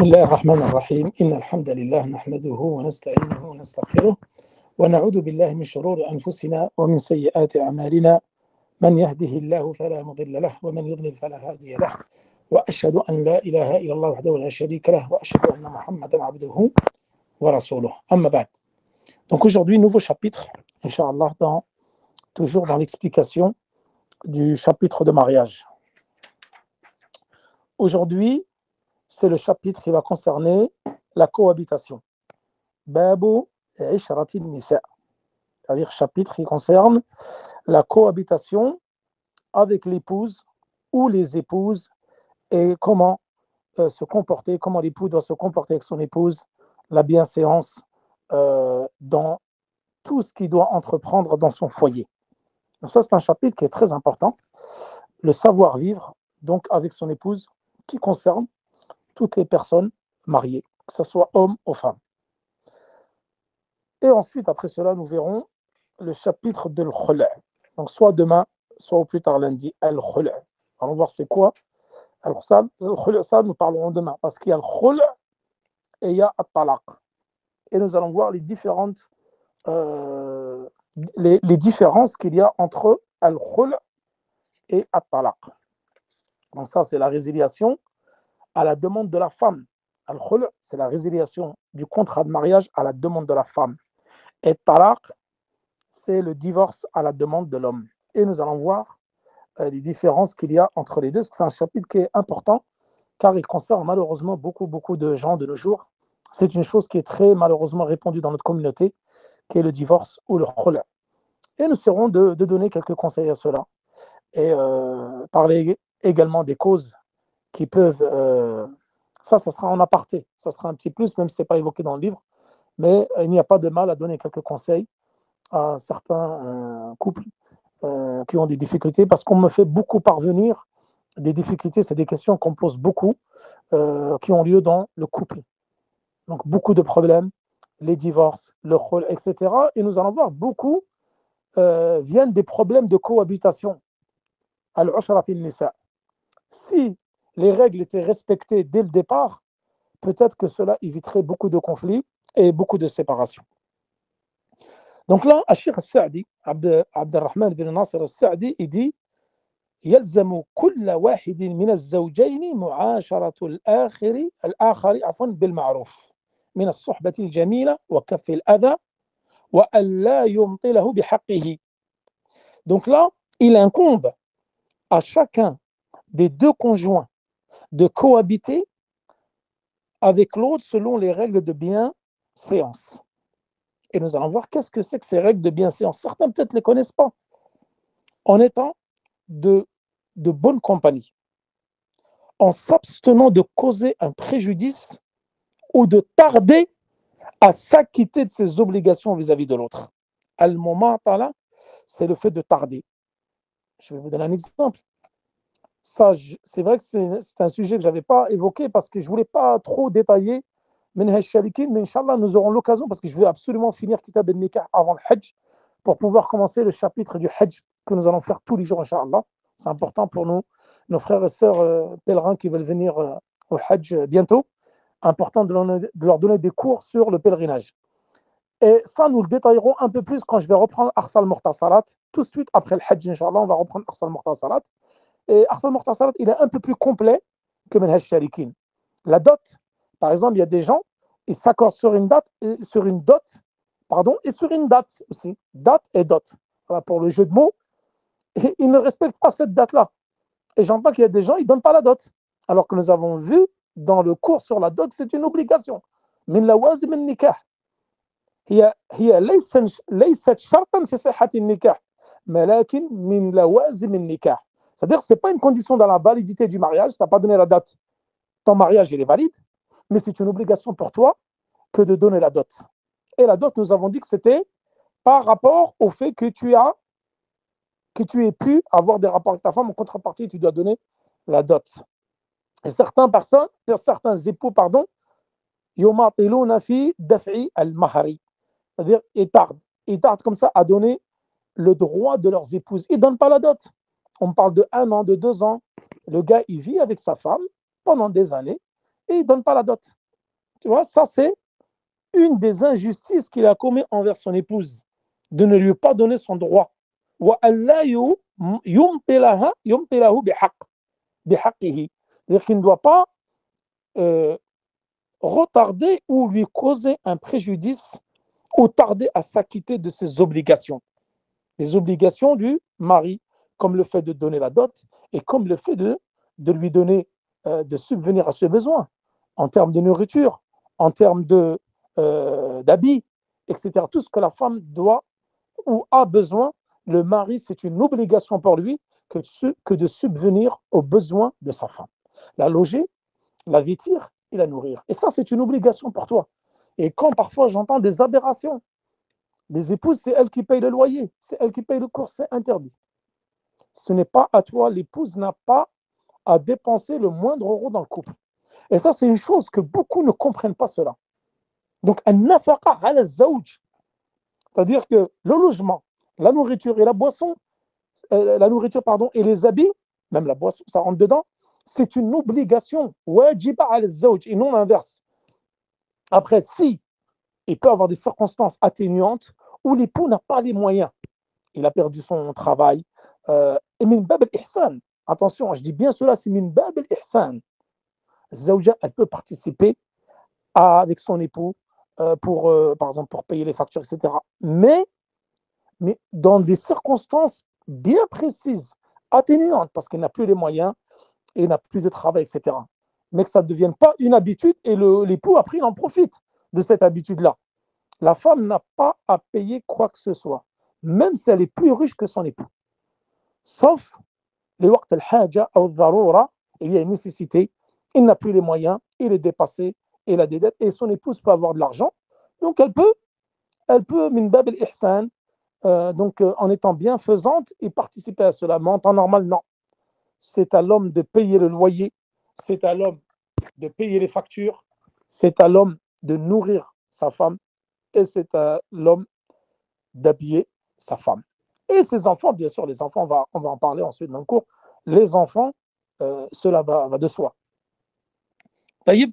بسم الله الرحمن الرحيم إن الحمد لله نحمده ونستعينه ونستغفره ونعوذ بالله من شرور أنفسنا ومن سيئات أعمالنا من يهده الله فلا مضل له ومن يضلل فلا هادي له وأشهد أن لا إله إلا الله وحده لا شريك له وأشهد أن محمدا عبده ورسوله أما بعد. Donc aujourd'hui, nouveau chapitre, Inch'Allah, toujours dans l'explication du chapitre de mariage. Aujourd'hui, c'est le chapitre qui va concerner la cohabitation. Babu Ishratin Nisa, c'est-à-dire chapitre qui concerne la cohabitation avec l'épouse ou les épouses et comment se comporter, comment l'époux doit se comporter avec son épouse, la bienséance dans tout ce qu'il doit entreprendre dans son foyer. Donc ça, c'est un chapitre qui est très important, le savoir-vivre donc avec son épouse qui concerne toutes les personnes mariées, que ce soit homme ou femme. Et ensuite, après cela, nous verrons le chapitre de l'khula'. Donc soit demain, soit au plus tard lundi, al-khula'. Allons voir c'est quoi. Alors ça, nous parlerons demain, parce qu'il y a le khul' et il y a at-talaq. Et nous allons voir les différentes les différences qu'il y a entre al-khul' et at-talaq. Donc ça, c'est la résiliation à la demande de la femme. Al-khul', c'est la résiliation du contrat de mariage à la demande de la femme. Et talaq, c'est le divorce à la demande de l'homme. Et nous allons voir les différences qu'il y a entre les deux, parce que c'est un chapitre qui est important, car il concerne malheureusement beaucoup de gens de nos jours. C'est une chose qui est très malheureusement répandue dans notre communauté, qui est le divorce ou le khul'. Et nous essaierons de donner quelques conseils à cela, et parler également des causes qui peuvent... ça sera en aparté, ça sera un petit plus, même si ce n'est pas évoqué dans le livre, mais il n'y a pas de mal à donner quelques conseils à certains couples qui ont des difficultés, parce qu'on me fait beaucoup parvenir des difficultés, c'est des questions qu'on pose beaucoup, qui ont lieu dans le couple. Donc beaucoup de problèmes, les divorces, le khul', etc. Et nous allons voir, beaucoup viennent des problèmes de cohabitation. Al-ushra fil nisa. Si les règles étaient respectées dès le départ, peut-être que cela éviterait beaucoup de conflits et beaucoup de séparations. Donc là, Al-Sheikh Al-Sa'di, Abdelrahman bin Nasser Al-Sa'di, il dit يلزم كل واحد من الزوجين معاشرة الآخر بالمعروف من الصحبة الجميلة وكف الأذى وأن لا يمطله بحقه. Donc là, il incombe à chacun des deux conjoints de cohabiter avec l'autre selon les règles de bienséance. Et nous allons voir qu'est-ce que c'est que ces règles de bienséance. Certains peut-être ne les connaissent pas. En étant de bonne compagnie, en s'abstenant de causer un préjudice ou de tarder à s'acquitter de ses obligations vis-à-vis de l'autre. Al-mumatala, c'est le fait de tarder. Je vais vous donner un exemple. Ça, c'est vrai que c'est un sujet que je n'avais pas évoqué parce que je ne voulais pas trop détailler Minhaj Shalikin, mais Inch'Allah, nous aurons l'occasion, parce que je veux absolument finir Kitab al-Nikah avant le Hajj, pour pouvoir commencer le chapitre du Hajj que nous allons faire tous les jours, Inch'Allah. C'est important pour nous, nos frères et sœurs pèlerins qui veulent venir au Hajj bientôt. Important de leur donner des cours sur le pèlerinage. Et ça, nous le détaillerons un peu plus quand je vais reprendre Arsal Mukhtasarat. Tout de suite après le Hajj, Inch'Allah, on va reprendre Arsal Mukhtasarat. Et Arsal Mukhtasarat, il est un peu plus complet que Minhaj Shalikin. La dot, par exemple, il y a des gens, ils s'accordent sur une date, et sur une dot aussi. Date et dot. Voilà, pour le jeu de mots. Et ils ne respectent pas cette date-là. Et j'entends qu'il y a des gens, ils ne donnent pas la dot. Alors que nous avons vu dans le cours sur la dot, c'est une obligation. Min lawazim al-nikah. هي ليست شرطا في صحة النكاح ولكن من لوازم النكاح. C'est-à-dire que ce n'est pas une condition dans la validité du mariage, tu n'as pas donné la date, ton mariage il est valide, mais c'est une obligation pour toi que de donner la dot. Et la dot, nous avons dit que c'était par rapport au fait que tu aies pu avoir des rapports avec ta femme, en contrepartie, tu dois donner la dot. Et certains époux, yumatiluna fi daf'i al-mahari, c'est-à-dire ils tardent comme ça à donner le droit de leurs épouses. Ils ne donnent pas la dot. On parle de 1 an, de 2 ans. Le gars, il vit avec sa femme pendant des années et il ne donne pas la dot. Tu vois, ça c'est une des injustices qu'il a commis envers son épouse, de ne lui pas donner son droit. C'est-à-dire qu'il ne doit pas retarder ou lui causer un préjudice ou tarder à s'acquitter de ses obligations. Les obligations du mari, comme le fait de donner la dot et comme le fait de lui donner, de subvenir à ses besoins en termes de nourriture, en termes d'habits, etc. Tout ce que la femme doit ou a besoin, le mari, c'est une obligation pour lui que de subvenir aux besoins de sa femme. La loger, la vêtir et la nourrir. Et ça, c'est une obligation pour toi. Et quand parfois j'entends des aberrations, des épouses, c'est elle qui paye le loyer, c'est elle qui paye le cours, c'est interdit. Ce n'est pas à toi, l'épouse n'a pas à dépenser le moindre euro dans le couple. Et ça, c'est une chose que beaucoup ne comprennent pas cela. Donc, an-nafaqa ala zawj, c'est-à-dire que le logement, la nourriture et la boisson, et les habits, même la boisson, ça rentre dedans, c'est une obligation, wajiba ala zawj, et non l'inverse. Après, si il peut y avoir des circonstances atténuantes où l'époux n'a pas les moyens, il a perdu son travail, et min bab al-ihsan, attention, je dis bien cela, c'est min bab al-ihsan. Zawja, elle peut participer avec son époux par exemple, pour payer les factures, etc. Mais dans des circonstances bien précises, atténuantes, parce qu'il n'a plus les moyens et il n'a plus de travail, etc. Mais que ça ne devienne pas une habitude et l'époux, après, il en profite de cette habitude-là. La femme n'a pas à payer quoi que ce soit, même si elle est plus riche que son époux. Sauf les waqt al-haja ou al-darura, il y a une nécessité, il n'a plus les moyens, il est dépassé, il a des dettes, et son épouse peut avoir de l'argent, donc elle peut min bab al-ihsan, en étant bienfaisante et participer à cela. Mais en temps normal, non. C'est à l'homme de payer le loyer, c'est à l'homme de payer les factures, c'est à l'homme de nourrir sa femme, et c'est à l'homme d'habiller sa femme. Et ses enfants, bien sûr, les enfants, on va en parler ensuite dans le cours, les enfants, cela va de soi. Taïb.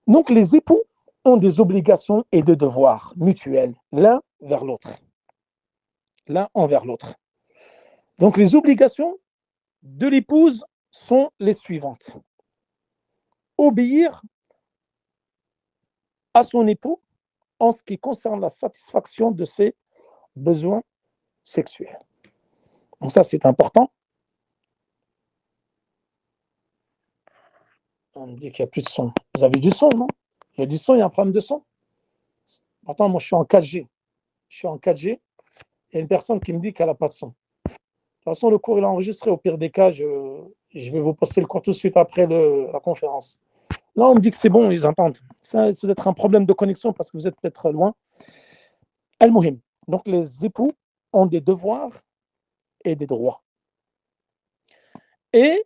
Donc les époux ont des obligations et des devoirs mutuels, l'un vers l'autre. L'un envers l'autre. Donc les obligations de l'épouse sont les suivantes. Obéir à son époux en ce qui concerne la satisfaction de ses besoins sexuels. Donc ça, c'est important. On me dit qu'il n'y a plus de son. Vous avez du son, non? Il y a du son, il y a un problème de son. Pourtant, moi, je suis en 4G. Il y a une personne qui me dit qu'elle n'a pas de son. De toute façon, le cours, il est enregistré. Au pire des cas, je vais vous poster le cours tout de suite après la conférence. Là, on me dit que c'est bon, ils entendent. Ça doit être un problème de connexion parce que vous êtes peut-être loin. Al-Muhim. Donc, les époux ont des devoirs et des droits. Et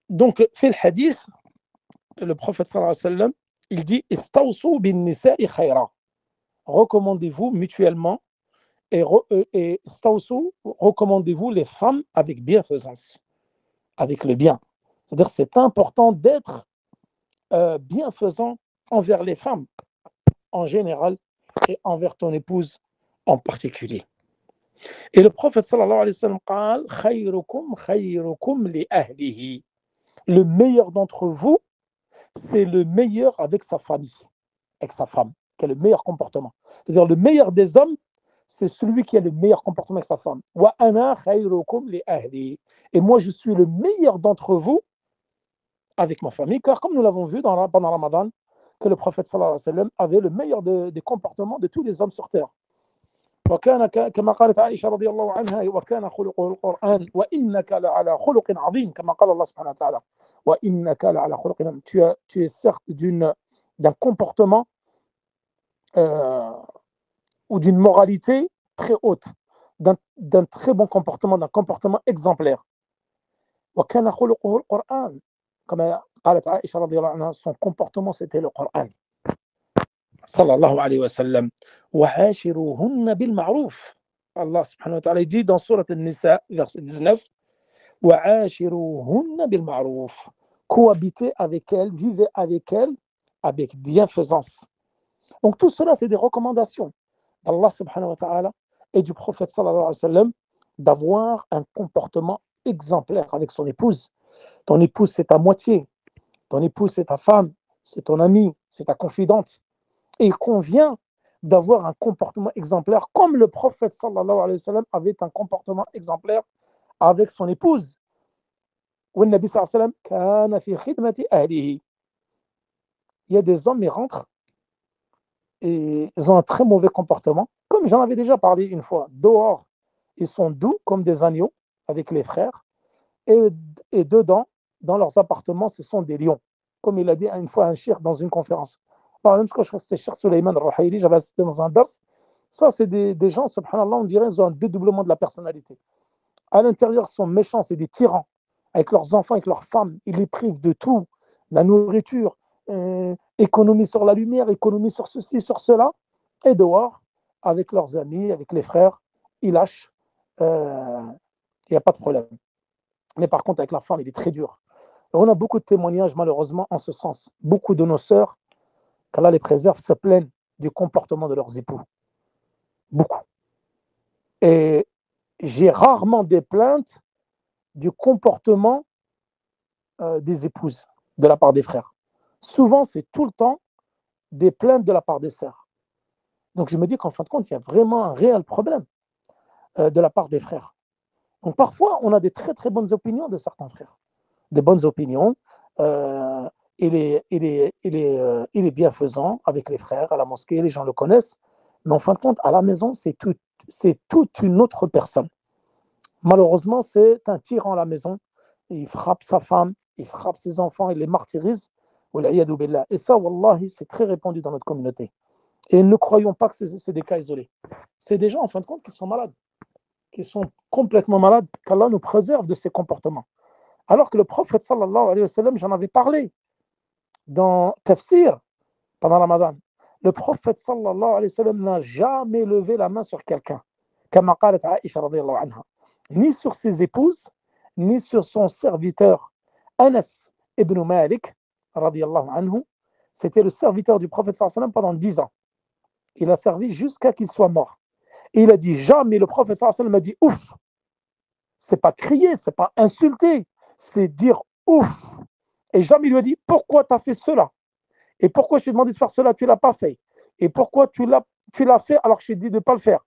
donc, fait le hadith, le prophète sallallahu alayhi wa sallam, il dit Istawsu bin nisa'i khayra. Recommandez-vous mutuellement et Istawsu, recommandez-vous les femmes avec bienfaisance, avec le bien. C'est-à-dire c'est important d'être bienfaisant envers les femmes en général et envers ton épouse en particulier. Et le prophète sallallahu alayhi wa sallam قال خيركم خيركم لأهله. Le meilleur d'entre vous, c'est le meilleur avec sa famille, avec sa femme, qui a le meilleur comportement. C'est-à-dire le meilleur des hommes, c'est celui qui a le meilleur comportement avec sa femme. وأنا خيركم لأهلي. Et moi, je suis le meilleur d'entre vous avec ma famille, car comme nous l'avons vu pendant Ramadan, que le prophète sallallahu alayhi wa sallam avait le meilleur des comportements de tous les hommes sur terre. وكان كما قالت عائشة رضي الله عنها وكان خلقه القرآن وإنك لعلى خلق عظيم كما قال الله سبحانه وتعالى وإنك لعلى خلق عظيم. Tu es certes d'un comportement ou d'une moralité très haute, d'un très bon comportement, d'un comportement exemplaire. وكان خلقه القرآن كما قالت عائشة رضي الله عنها, son comportement c'était le Coran. صلى الله عليه وسلم وعاشروهن بالمعروف. Allah subhanahu wa ta'ala dit dans Sourate An-Nisa, verset 19, وَعَاشِرُوهُنَّ بِالْمَعْرُوفِ. Cohabitez avec elles, vivez avec elles avec bienfaisance. Donc tout cela, c'est des recommandations d'Allah subhanahu wa ta'ala et du prophète sallallahu alayhi wa sallam d'avoir un comportement exemplaire avec son épouse. Ton épouse, c'est ta moitié. Ton épouse, c'est ta femme, c'est ton amie, c'est ta confidente. Et il convient d'avoir un comportement exemplaire comme le prophète sallallahu alayhi wa sallam avait un comportement exemplaire avec son épouse. والنبي صلى الله عليه وسلم كان في خدمة أهله. Il y a des hommes, ils rentrent et ils ont un très mauvais comportement. Comme j'en avais déjà parlé une fois, dehors, ils sont doux comme des agneaux avec les frères. Et dedans, dans leurs appartements, ce sont des lions. Comme il a dit une fois un cheikh dans une conférence. Par exemple, je crois que c'était Cheikh Suleiman Al-Ruhaili, j'avais assisté dans un dars. Ça, c'est des gens, subhanallah, on dirait, ils ont un dédoublement de la personnalité. À l'intérieur, ils sont méchants, c'est des tyrans. Avec leurs enfants, avec leurs femmes, ils les privent de tout. La nourriture, économie sur la lumière, économie sur ceci, sur cela. Et dehors, avec leurs amis, avec les frères, ils lâchent. Il n'y a pas de problème. Mais par contre, avec la femme, il est très dur. Et on a beaucoup de témoignages, malheureusement, en ce sens. Beaucoup de nos sœurs, qu'Allah les préserve, se plaignent du comportement de leurs époux. Beaucoup. Et j'ai rarement des plaintes du comportement des épouses de la part des frères. Souvent, c'est tout le temps des plaintes de la part des sœurs. Donc, je me dis qu'en fin de compte, il y a vraiment un réel problème de la part des frères. Donc, parfois, on a des très, très bonnes opinions de certains frères. Des bonnes opinions. Il est bienfaisant avec les frères à la mosquée, les gens le connaissent. Mais en fin de compte, à la maison, c'est toute une autre personne. Malheureusement, c'est un tyran à la maison. Il frappe sa femme, il frappe ses enfants, il les martyrise. Et ça, wallahi, c'est très répandu dans notre communauté. Et ne croyons pas que c'est des cas isolés. C'est des gens, en fin de compte, qui sont malades, qui sont complètement malades, qu'Allah nous préserve de ces comportements. Alors que le prophète, sallallahu alayhi wa sallam, j'en avais parlé dans Tafsir, pendant Ramadan. Le prophète, sallallahu alayhi wa sallam, n'a jamais levé la main sur quelqu'un. Comme qalat Aïcha radiyallahu anha. Ni sur ses épouses, ni sur son serviteur Anas ibn Malik, radiyallahu anhu. C'était le serviteur du prophète sallallahu alayhi wa sallam pendant 10 ans. Il a servi jusqu'à qu'il soit mort. Et il a dit jamais, le prophète sallallahu alayhi wa sallam a dit ouf. C'est pas crier, c'est pas insulter, c'est dire ouf. Et jamais il lui a dit pourquoi tu as fait cela. Et pourquoi je t'ai demandé de faire cela, tu ne l'as pas fait. Et pourquoi tu l'as fait alors que je t'ai dit de ne pas le faire.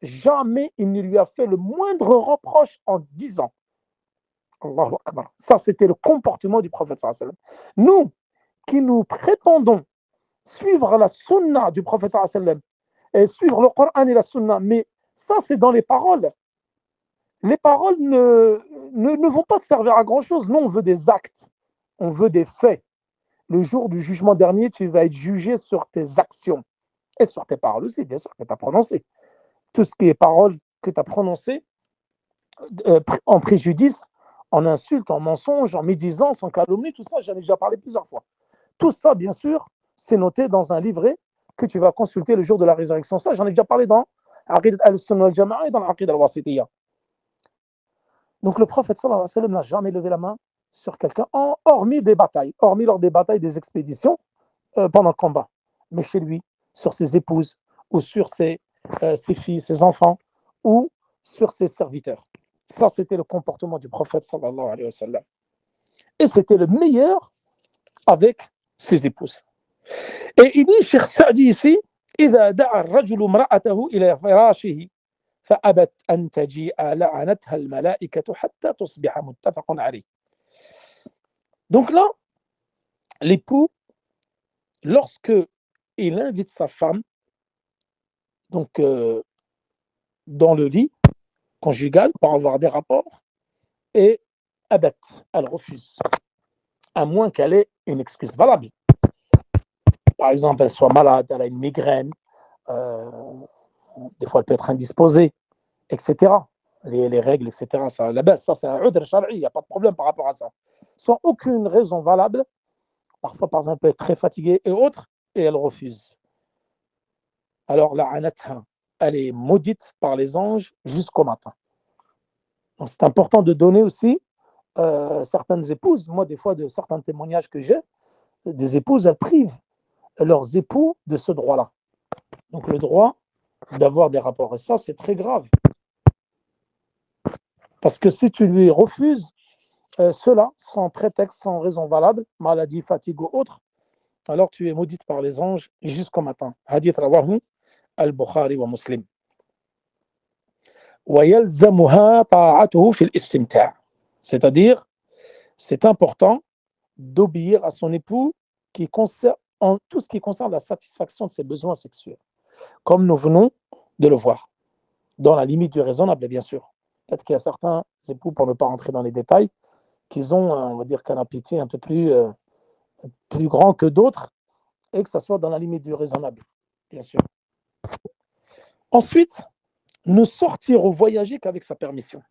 Jamais il ne lui a fait le moindre reproche en 10 ans. Allahu Akbar. Ça, c'était le comportement du prophète sallallahu alayhi wa sallam. Nous, qui nous prétendons suivre la sunna du prophète sallallahu alayhi wa sallam et suivre le Coran et la sunna, mais ça, c'est dans les paroles. Les paroles ne vont pas te servir à grand-chose. Nous, on veut des actes, on veut des faits. Le jour du jugement dernier, tu vas être jugé sur tes actions et sur tes paroles aussi, bien sûr, que tu as prononcées. Tout ce qui est paroles que tu as prononcées en préjudice, en insulte, en mensonge, en médisance, en calomnie, tout ça, j'en ai déjà parlé plusieurs fois. Tout ça, bien sûr, c'est noté dans un livret que tu vas consulter le jour de la résurrection. Ça, j'en ai déjà parlé dans Aqidat al-Sunnah al-Jama'a et dans l'Aqidat al-Wasitiyya. Donc le prophète sallallahu alayhi wa sallam n'a jamais levé la main sur quelqu'un, hormis des batailles, hormis lors des batailles, des expéditions pendant le combat. Mais chez lui, sur ses épouses, ou sur ses filles, ses enfants, ou sur ses serviteurs. Ça, c'était le comportement du prophète sallallahu alayhi wa sallam. Et c'était le meilleur avec ses épouses. Et il dit, Cheikh Sa'di ici, إذا دعا الرجل امرأته إلى فراشه فأبت أن تجيء لعنتها الملائكة حتى تصبح متفق عليه. Donc là, l'époux, lorsque il invite sa femme, donc dans le lit conjugal pour avoir des rapports, et abat, elle refuse, à moins qu'elle ait une excuse valable. Par exemple, elle soit malade, elle a une migraine, des fois elle peut être indisposée, etc. Les règles, etc. Ça, la base, ça c'est un udr shar'i, il n'y a pas de problème par rapport à ça. Sans aucune raison valable, parfois par exemple elle peut être très fatiguée et autres, et elle refuse. Alors la anatha, elle est maudite par les anges jusqu'au matin. Donc c'est important de donner aussi certaines épouses, moi, des fois, de certains témoignages que j'ai, des épouses, elles privent leurs époux de ce droit-là. Donc, le droit d'avoir des rapports. Et ça, c'est très grave. Parce que si tu lui refuses cela, sans prétexte, sans raison valable, maladie, fatigue ou autre, alors tu es maudite par les anges jusqu'au matin. Hadith rawahu al-Bukhari wa Muslim. C'est-à-dire, c'est important d'obéir à son époux en tout ce qui concerne la satisfaction de ses besoins sexuels, comme nous venons de le voir, dans la limite du raisonnable, bien sûr. Peut-être qu'il y a certains époux, pour ne pas rentrer dans les détails, qui ont, on va dire, qu'un appétit un peu plus grand que d'autres, et que ça soit dans la limite du raisonnable, bien sûr. Ensuite, ne sortir ou voyager qu'avec sa permission.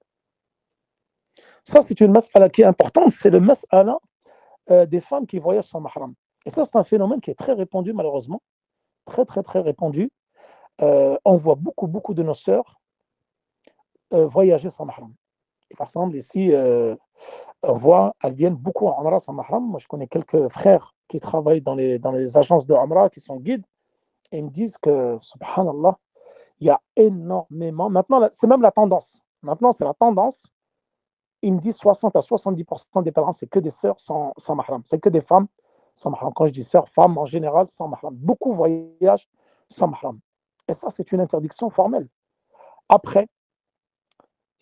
Ça, c'est une mas'ala qui est importante, c'est le mas'ala des femmes qui voyagent sans mahram. Et ça, c'est un phénomène qui est très répandu, malheureusement, très, très, très répandu. On voit beaucoup de nos sœurs voyager sans mahram. Et par exemple, ici, on voit, elles viennent beaucoup à Umrah sans mahram. Moi, je connais quelques frères qui travaillent dans les agences de Umrah, qui sont guides, et ils me disent que, subhanallah, il y a énormément. Maintenant, c'est même la tendance. Maintenant, c'est la tendance. Il me dit 60 à 70% des pèlerins, c'est que des sœurs sans mahram. C'est que des femmes sans mahram. Quand je dis sœurs, femmes en général sans mahram. Beaucoup voyagent sans mahram. Et ça, c'est une interdiction formelle. Après,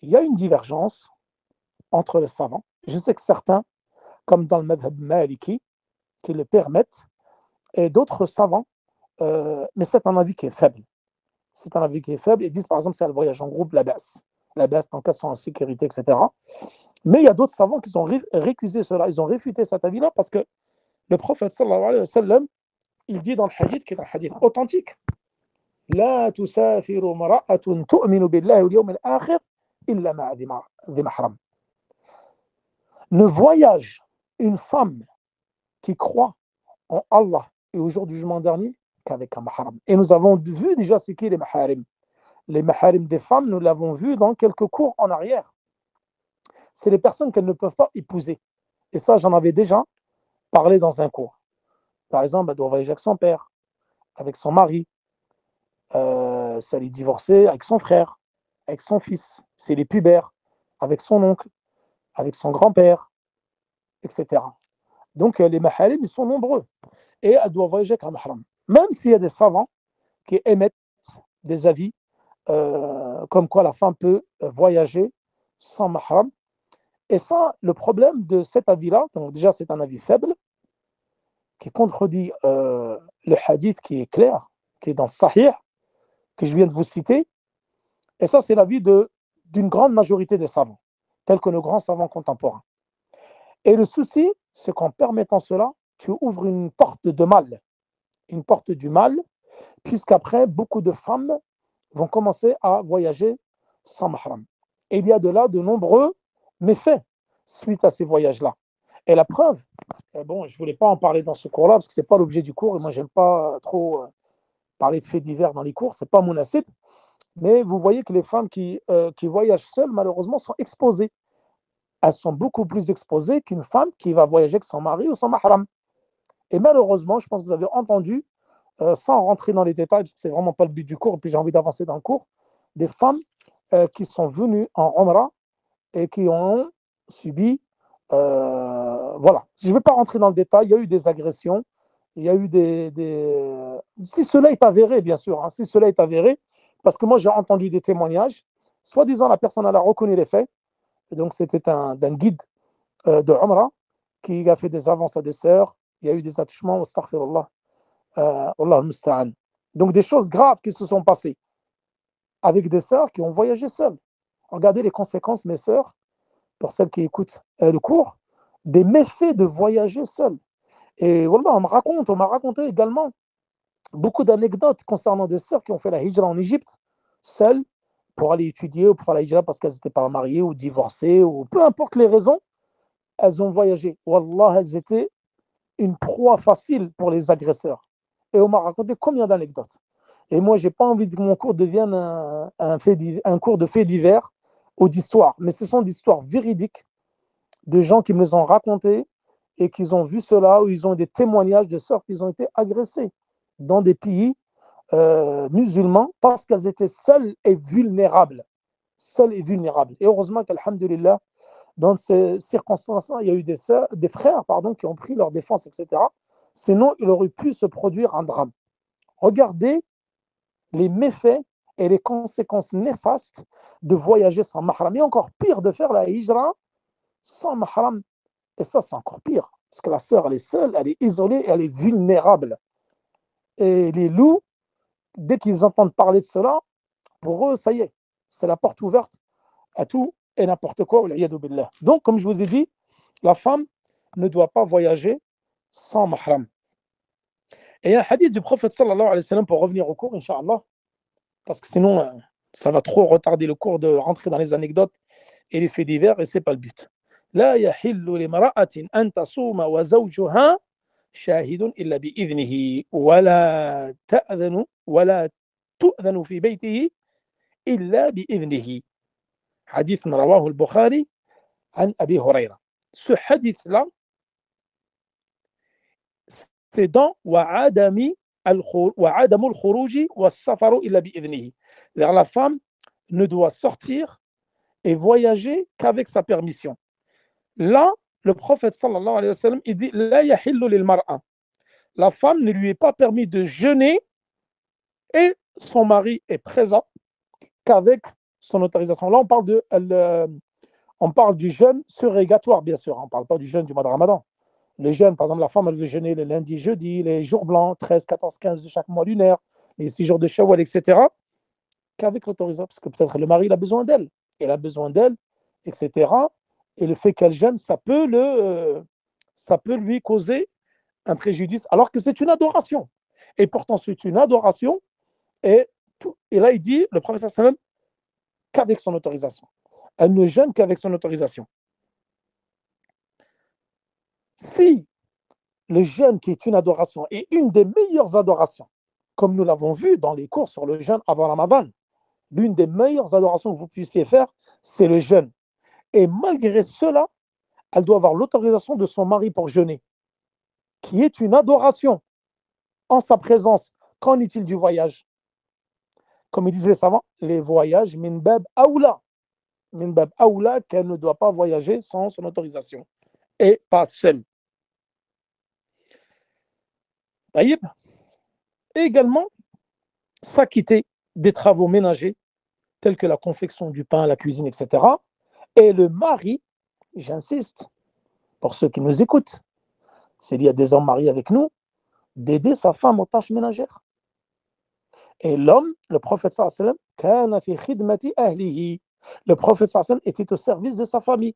il y a une divergence entre les savants. Je sais que certains, comme dans le madhab maliki, qui le permettent, et d'autres savants, mais c'est un avis qui est faible. C'est un avis qui est faible. Ils disent, par exemple, si elle voyage en groupe, la baisse. La baisse, en cas de en sécurité, etc. Mais il y a d'autres savants qui ont récusé cela. Ils ont réfuté cet avis-là parce que le prophète, sallallahu alayhi wa sallam, il dit dans le hadith, qui est un hadith authentique, La tusafiru mara'atun tu'minu billahi wal yawm al-akhir illa ma'a dhi mahram. Ne voyage une femme qui croit en Allah et au jour du jugement dernier qu'avec un mahram. Et nous avons vu déjà ce qu'est les maharim. Les maharim des femmes, nous l'avons vu dans quelques cours en arrière. C'est les personnes qu'elles ne peuvent pas épouser. Et ça, j'en avais déjà parlé dans un cours. Par exemple, elle doit voyager avec son père, avec son mari, si elle est divorcée, avec son frère, avec son fils, si elle est pubère, avec son oncle, avec son grand-père, etc. Donc, les maharim, ils sont nombreux. Et elle doit voyager avec un mahram. Même s'il y a des savants qui émettent des avis comme quoi la femme peut voyager sans mahram. Et ça, le problème de cet avis-là, donc déjà c'est un avis faible, qui contredit le hadith qui est clair, qui est dans Sahih, que je viens de vous citer. Et ça, c'est l'avis d'une grande majorité des savants, tels que nos grands savants contemporains. Et le souci, c'est qu'en permettant cela, tu ouvres une porte de mal, une porte du mal, puisqu'après, beaucoup de femmes vont commencer à voyager sans mahram. Et il y a de là de nombreux méfaits suite à ces voyages-là. Et la preuve, bon, je ne voulais pas en parler dans ce cours-là, parce que ce n'est pas l'objet du cours, et moi, je n'aime pas trop parler de faits divers dans les cours, ce n'est pas mon assiette, mais vous voyez que les femmes qui voyagent seules, malheureusement, sont exposées. Elles sont beaucoup plus exposées qu'une femme qui va voyager avec son mari ou son mahram. Et malheureusement, je pense que vous avez entendu, sans rentrer dans les détails, parce que ce n'est vraiment pas le but du cours, et puis j'ai envie d'avancer dans le cours, des femmes qui sont venues en Umrah et qui ont subi, voilà. Je ne vais pas rentrer dans le détail, il y a eu des agressions, il y a eu si cela est avéré, bien sûr, hein, si cela est avéré, parce que moi j'ai entendu des témoignages, soi-disant la personne elle a reconnu les faits, et donc c'était d'un guide de Umrah qui a fait des avances à des sœurs, il y a eu des attouchements, astaghfirullah, Allah musta'an. Donc des choses graves qui se sont passées avec des sœurs qui ont voyagé seules. Regardez les conséquences, mes sœurs, pour celles qui écoutent le cours, des méfaits de voyager seules. Et voilà, on m'a raconté également beaucoup d'anecdotes concernant des sœurs qui ont fait la hijra en Égypte, seules, pour aller étudier ou pour faire la hijra parce qu'elles n'étaient pas mariées ou divorcées, ou peu importe les raisons, elles ont voyagé. Wallah, elles étaient une proie facile pour les agresseurs. Et on m'a raconté combien d'anecdotes. Et moi, je n'ai pas envie que mon cours devienne un cours de faits divers ou d'histoire, mais ce sont des histoires véridiques des gens qui me les ont racontés et qu'ils ont vu cela, ou ils ont des témoignages de sœurs qui ont été agressées dans des pays musulmans parce qu'elles étaient seules et vulnérables. Seules et vulnérables. Et heureusement qu'alhamdulillah, dans ces circonstances-là, il y a eu des frères qui ont pris leur défense, etc. Sinon, il aurait pu se produire un drame. Regardez les méfaits et les conséquences néfastes de voyager sans mahram. Et encore pire, de faire la hijra sans mahram. Et ça, c'est encore pire. Parce que la sœur, elle est seule, elle est isolée, elle est vulnérable. Et les loups, dès qu'ils entendent parler de cela, pour eux, ça y est, c'est la porte ouverte à tout et n'importe quoi. Donc, comme je vous ai dit, la femme ne doit pas voyager sans mahram. Et il y a un hadith du prophète sallallahu alayhi wa sallam, pour revenir au cours, Inch'Allah, parce que sinon, ça va trop retarder le cours de rentrer dans les anecdotes et les faits divers, et ce n'est pas le but. لا يحل لامرأة أن تصوم وزوجها شاهد إلا بإذنه ولا تؤذن في بيته إلا بإذنه. حديث رواه البخاري عن أبي هريرة. Ce hadith-là, c'est dans وعدم الخروج والسفر إلا بإذنه. La femme ne doit sortir et voyager qu'avec sa permission. Là, le prophète sallallahu alayhi wa sallam, il dit la yahillu lil mar'a. La femme ne lui est pas permis de jeûner et son mari est présent qu'avec son autorisation. Là, on parle du jeûne surrogatoire, bien sûr. On ne parle pas du jeûne du mois de Ramadan. Le jeûne, par exemple, la femme, elle veut jeûner le lundi, jeudi, les jours blancs, 13, 14, 15 de chaque mois lunaire, les 6 jours de Shawwal, etc. Qu'avec l'autorisation, parce que peut-être le mari il a besoin d'elle. Elle a besoin d'elle, etc. Et le fait qu'elle jeûne, ça peut lui causer un préjudice, alors que c'est une adoration. Et pourtant, c'est une adoration. Et là, il dit, le prophète sallam, qu'avec son autorisation. Elle ne jeûne qu'avec son autorisation. Si le jeûne, qui est une adoration, est une des meilleures adorations, comme nous l'avons vu dans les cours sur le jeûne avant Ramadan, l'une des meilleures adorations que vous puissiez faire, c'est le jeûne. Et malgré cela, elle doit avoir l'autorisation de son mari pour jeûner, qui est une adoration en sa présence. Qu'en est-il du voyage? Comme ils disent les savants, les voyages, min bab aoula. Min bab aoula, qu'elle ne doit pas voyager sans son autorisation. Et pas seule. Et également, s'acquitter des travaux ménagers, tels que la confection du pain, la cuisine, etc. Et le mari, j'insiste, pour ceux qui nous écoutent, s'il y a des hommes mariés avec nous, d'aider sa femme aux tâches ménagères. Et l'homme, le prophète sallallahu alayhi wa sallam, le prophète sallallahu alayhi wa sallam était au service de sa famille.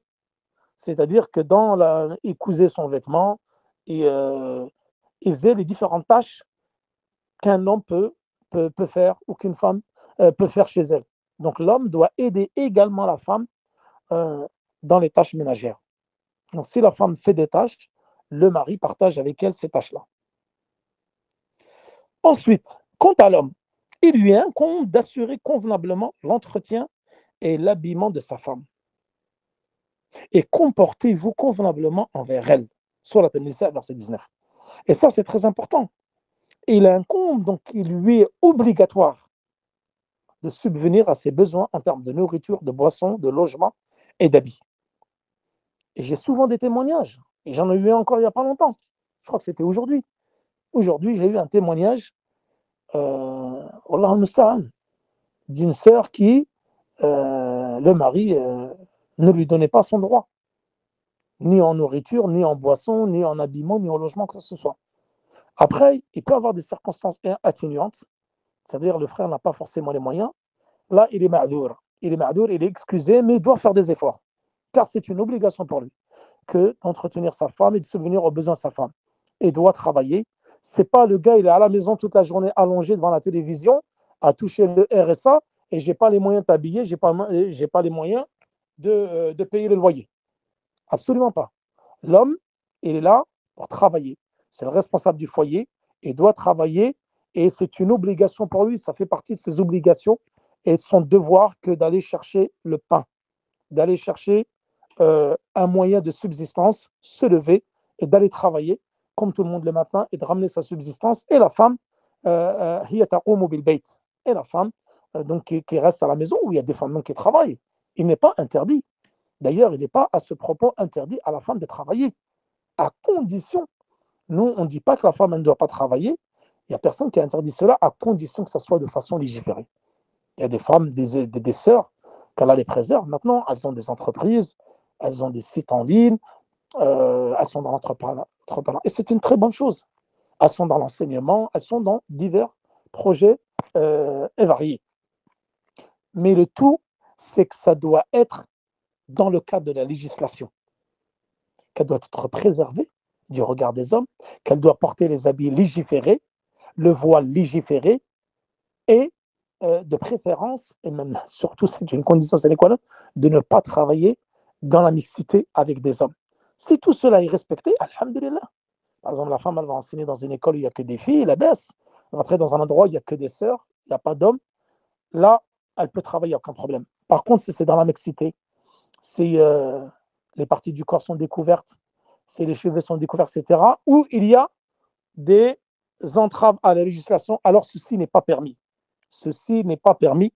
C'est-à-dire que il cousait son vêtement et il faisait les différentes tâches qu'un homme peut faire ou qu'une femme peut faire chez elle. Donc l'homme doit aider également la femme dans les tâches ménagères. Donc si la femme fait des tâches, le mari partage avec elle ces tâches-là. Ensuite, quant à l'homme, il lui incombe d'assurer convenablement l'entretien et l'habillement de sa femme. Et comportez-vous convenablement envers elle. Sourate An-Nisa, verset 19. Et ça, c'est très important. Il incombe, donc il lui est obligatoire de subvenir à ses besoins en termes de nourriture, de boisson, de logement et d'habits. Et j'ai souvent des témoignages, et j'en ai eu encore il n'y a pas longtemps. Je crois que c'était aujourd'hui. Aujourd'hui, j'ai eu un témoignage d'une sœur qui, le mari ne lui donnait pas son droit, ni en nourriture, ni en boisson, ni en habillement, ni en logement, que ce soit. Après, il peut y avoir des circonstances atténuantes, c'est-à-dire le frère n'a pas forcément les moyens. Là, il est ma'dour. Il est excusé, mais il doit faire des efforts, car c'est une obligation pour lui que d'entretenir sa femme et de subvenir aux besoins de sa femme. Et doit travailler. C'est pas le gars, il est à la maison toute la journée allongé devant la télévision, à toucher le RSA, et j'ai pas les moyens de t'habiller, j'ai pas les moyens de payer le loyer. Absolument pas. L'homme, il est là pour travailler. C'est le responsable du foyer et doit travailler, et c'est une obligation pour lui, ça fait partie de ses obligations et de son devoir que d'aller chercher le pain, d'aller chercher un moyen de subsistance, se lever et d'aller travailler, comme tout le monde le matin, et de ramener sa subsistance. Et la femme, hiya taqumu bil bayt. Et la femme, donc, qui reste à la maison, où il y a des femmes qui travaillent. Il n'est pas interdit. D'ailleurs, il n'est pas à ce propos interdit à la femme de travailler, à condition. Nous, on ne dit pas que la femme ne doit pas travailler. Il n'y a personne qui a interdit cela, à condition que ça soit de façon légiférée. Il y a des femmes, des sœurs, qu'Allah les préserve. Maintenant, elles ont des entreprises, elles ont des sites en ligne, elles sont dans l'entrepreneuriat. Et c'est une très bonne chose. Elles sont dans l'enseignement, elles sont dans divers projets et variés. Mais le tout, c'est que ça doit être dans le cadre de la législation, qu'elle doit être préservée du regard des hommes, qu'elle doit porter les habits légiférés, le voile légiféré, et de préférence, et même surtout c'est une condition sine qua non, de ne pas travailler dans la mixité avec des hommes. Si tout cela est respecté, alhamdulillah. Par exemple, la femme, elle va enseigner dans une école où il n'y a que des filles, la baisse. Elle va entrer dans un endroit où il n'y a que des sœurs, il n'y a pas d'hommes. Là, elle peut travailler, aucun problème. Par contre, si c'est dans la mixité, si les parties du corps sont découvertes, si les cheveux sont découverts, etc., où il y a des entraves à la législation, alors ceci n'est pas permis. Ceci n'est pas permis.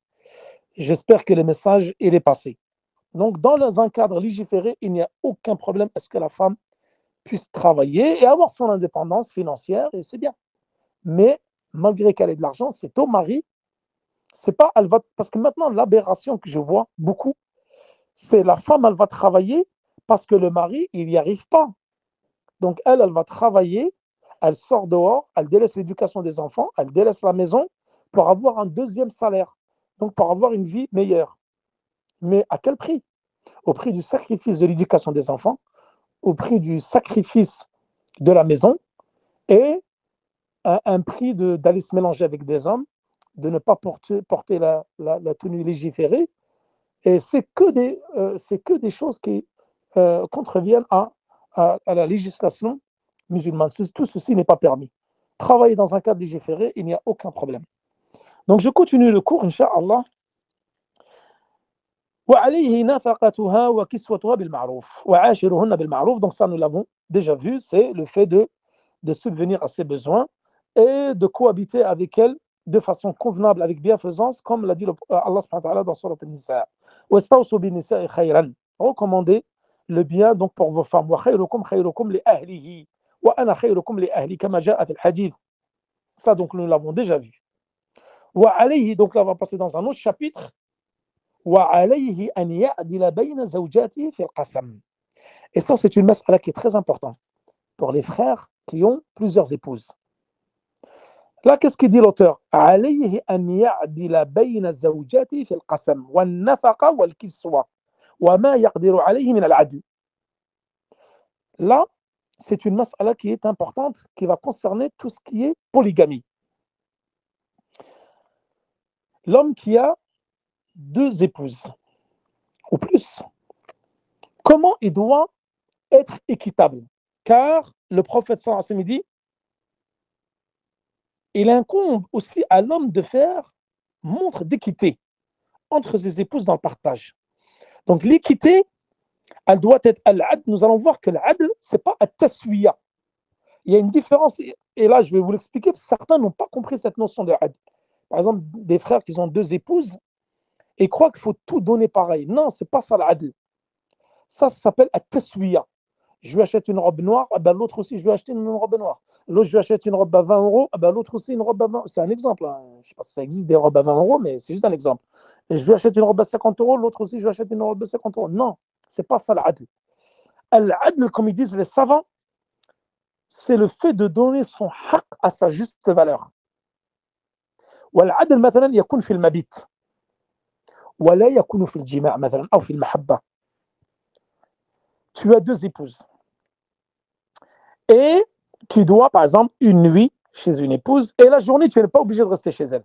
J'espère que le message est passé. Donc, dans un cadre légiféré, il n'y a aucun problème à ce que la femme puisse travailler et avoir son indépendance financière, et c'est bien. Mais malgré qu'elle ait de l'argent, c'est au mari. C'est pas, elle va, parce que maintenant, l'aberration que je vois beaucoup, c'est la femme, elle va travailler parce que le mari, il n'y arrive pas. Donc, elle va travailler, elle sort dehors, elle délaisse l'éducation des enfants, elle délaisse la maison pour avoir un deuxième salaire, donc pour avoir une vie meilleure. Mais à quel prix? Au prix du sacrifice de l'éducation des enfants, au prix du sacrifice de la maison et à un prix d'aller se mélanger avec des hommes, de ne pas porter la tenue légiférée. Et c'est que des choses qui contreviennent à la législation musulmane. Tout ceci n'est pas permis. Travailler dans un cadre légiféré, il n'y a aucun problème. Donc je continue le cours, Inch'Allah. وعليه نفقتها وكسوتها بالمعروف وعاشرهن بالمعروف. Donc ça, nous l'avons déjà vu, c'est le fait de subvenir à ses besoins et de cohabiter avec elles de façon convenable, avec bienfaisance, comme l'a dit Allah subhanahu wa ta'ala dans Surat An-Nisa. وَاسْتَوْصُوا بِالنِّسَاءِ خَيْرًا. Recommandez le bien donc pour vos femmes. وَخَيْرُكُمْ خَيْرُكُمْ لِأَهْلِهِ وَأَنَا خَيْرُكُمْ لِأَهْلِي كما جاء في الحديث. Ça, donc, nous l'avons déjà vu. وعليه, donc là, on va passer dans un autre chapitre. وعليه أن يعدل بين زوجاته في القسم. Et ça, c'est une mas'ala qui est très importante pour les frères qui ont plusieurs épouses. Là, qu'est-ce qu'il dit l'auteur? عليه أن يعدل بين زوجاته في القسم والنفقة والكسوة وما يقدر عليه من العدل. Là, c'est une mas'ala qui est importante, qui va concerner tout ce qui est polygamie. L'homme qui a deux épouses ou plus, comment il doit être équitable? Car le prophète sallallahu alayhi wa sallam dit, il incombe aussi à l'homme de faire montre d'équité entre ses épouses dans le partage. Donc l'équité, elle doit être al-adl. Nous allons voir que l'adl, ce n'est pas at-taswiya. Il y a une différence, et là je vais vous l'expliquer, parce que certains n'ont pas compris cette notion de adl. Par exemple, des frères qui ont deux épouses et croient qu'il faut tout donner pareil. Non, ce n'est pas ça l'adl. Ça s'appelle at-taswiya. Je lui achète une robe noire, ben l'autre aussi, je lui achète une robe noire. L'autre, je lui achète une robe à 20 euros, ben l'autre aussi, une robe à 20 euros. C'est un exemple. Hein. Je ne sais pas si ça existe des robes à 20 euros, mais c'est juste un exemple. Et je lui achète une robe à 50 euros, l'autre aussi, je lui achète une robe à 50 euros. Non, ce n'est pas ça l'adl. L'adl, comme ils disent les savants, c'est le fait de donner son haq à sa juste valeur. والعدل مثلا يكون في المبيت ولا يكون في الجماع مثلا أو في المحبة. Tu as deux épouses. Et tu dois, par exemple, une nuit chez une épouse, et la journée, tu n'es pas obligé de rester chez elle.